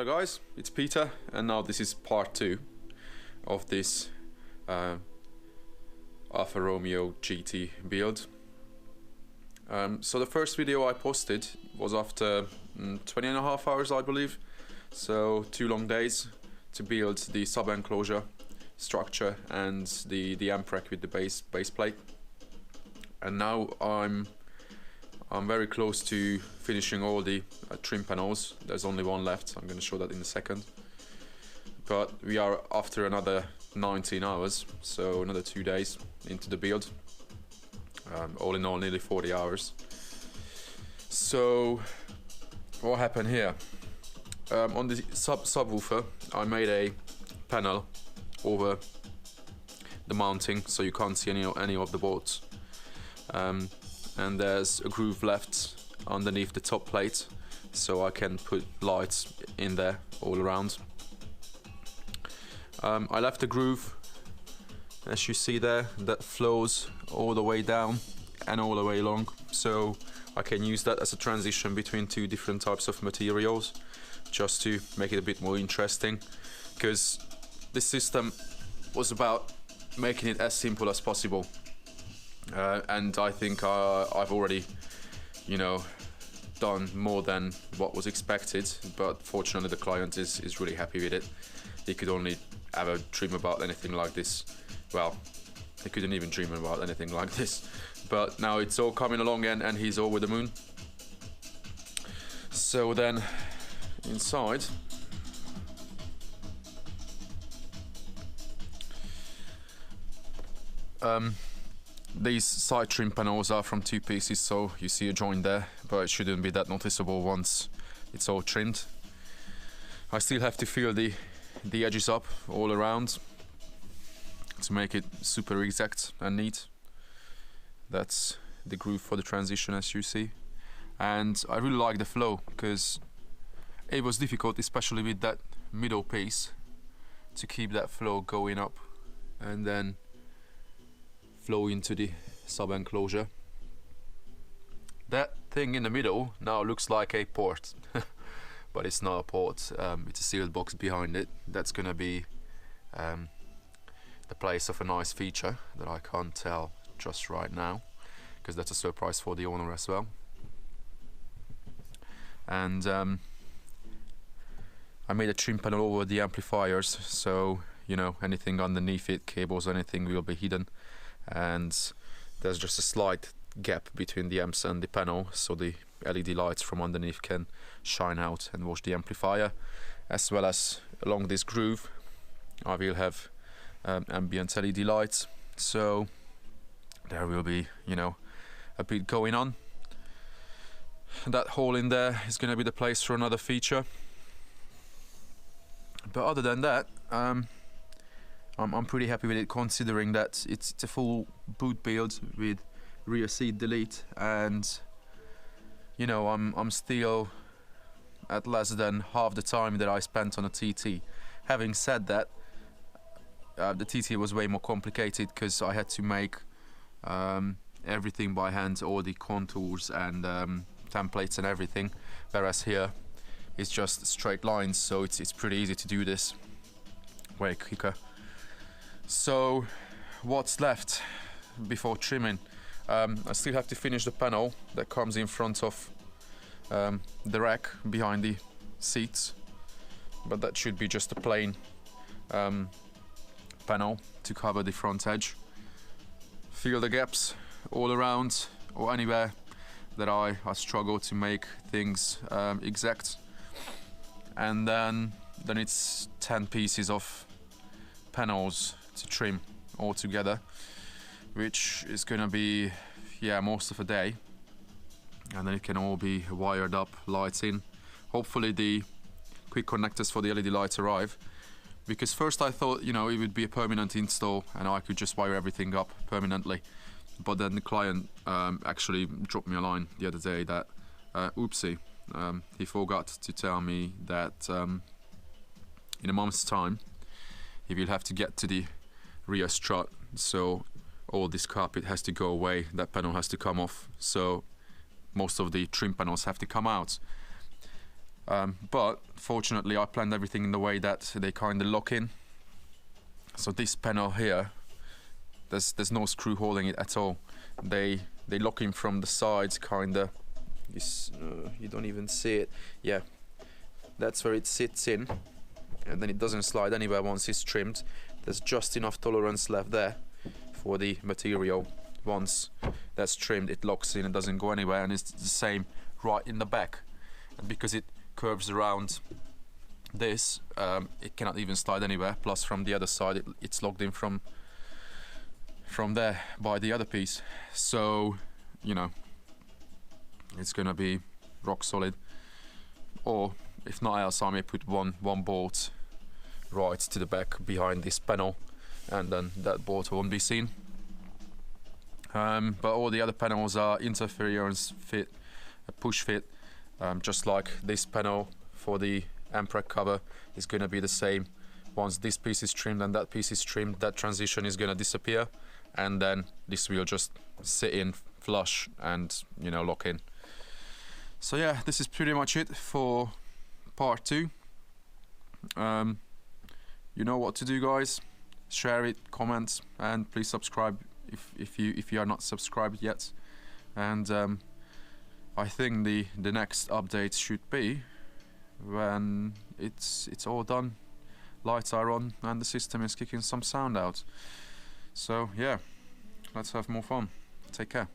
Hello guys, it's Peter, and now this is part 2 of this Alfa Romeo GT build. So the first video I posted was after 20.5 hours, I believe, so 2 long days to build the sub-enclosure structure and the amp rack with the base plate. And now I'm very close to finishing all the trim panels. There's only one left. I'm going to show that in a second. But we are after another 19 hours, so another 2 days into the build. All in all, nearly 40 hours. So what happened here? On the subwoofer, I made a panel over the mounting, so you can't see any of the bolts. And there's a groove left underneath the top plate, so I can put lights in there all around. I left a groove, as you see there, that flows all the way down and all the way along, so I can use that as a transition between 2 different types of materials, just to make it a bit more interesting, because this system was about making it as simple as possible. And I think I've already, done more than what was expected, but fortunately the client is really happy with it. He could only ever dream about anything like this. Well, he couldn't even dream about anything like this, but now it's all coming along and he's over the moon. So then inside, these side trim panels are from 2 pieces, so you see a joint there, but it shouldn't be that noticeable once it's all trimmed. I still have to fill the edges up all around to make it super exact and neat. That's the groove for the transition, as you see. And I really like the flow, because it was difficult, especially with that middle piece, to keep that flow going up and then flow into the sub-enclosure. That thing in the middle now looks like a port, but it's not a port. It's a sealed box behind it. That's gonna be the place of a nice feature that I can't tell just right now, because that's a surprise for the owner as well. And I made a trim panel over the amplifiers, so anything underneath it, cables, anything, will be hidden. And there's just a slight gap between the amps and the panel, so the LED lights from underneath can shine out and watch the amplifier. As well as along this groove I will have ambient LED lights, so there will be a bit going on. That hole in there is going to be the place for another feature, but other than that, I'm pretty happy with it, considering that it's a full boot build with rear seat delete, and I'm still at less than half the time that I spent on a TT. Having said that, the TT was way more complicated, because I had to make everything by hand, all the contours and templates and everything, whereas here it's just straight lines, so it's pretty easy to do this way quicker. So what's left before trimming? I still have to finish the panel that comes in front of the rack behind the seats, but that should be just a plain panel to cover the front edge. Fill the gaps all around, or anywhere that I struggle to make things exact. And then it's 10 pieces of panels to trim all together, which is gonna be most of a day, and then it can all be wired up, lights in. Hopefully the quick connectors for the LED lights arrive, because first I thought it would be a permanent install and I could just wire everything up permanently, but then the client actually dropped me a line the other day that oopsie, he forgot to tell me that in a month's time he will have to get to the rear strut, so all this carpet has to go away, that panel has to come off, so most of the trim panels have to come out. But fortunately I planned everything in the way that they kind of lock in. So this panel here, there's no screw holding it at all. They lock in from the sides, kind of. You don't even see it. Yeah, that's where it sits in, and then it doesn't slide anywhere once it's trimmed. There's just enough tolerance left there for the material. Once that's trimmed, it locks in and doesn't go anywhere, and it's the same right in the back. And because it curves around this, it cannot even slide anywhere. Plus from the other side, it's locked in from there by the other piece. So, you know, it's gonna be rock solid. Or if not else, I may put one bolt right to the back behind this panel, and then that bolt won't be seen. But all the other panels are interference fit, push fit, just like this panel for the amp rack cover is going to be the same. Once this piece is trimmed and that piece is trimmed, that transition is going to disappear, and then this will just sit in flush and, you know, lock in. So yeah, this is pretty much it for part 2. You know what to do, guys. Share it, comment, and please subscribe if you are not subscribed yet. And I think the next update should be when it's all done, lights are on, and the system is kicking some sound out. So yeah, let's have more fun. Take care.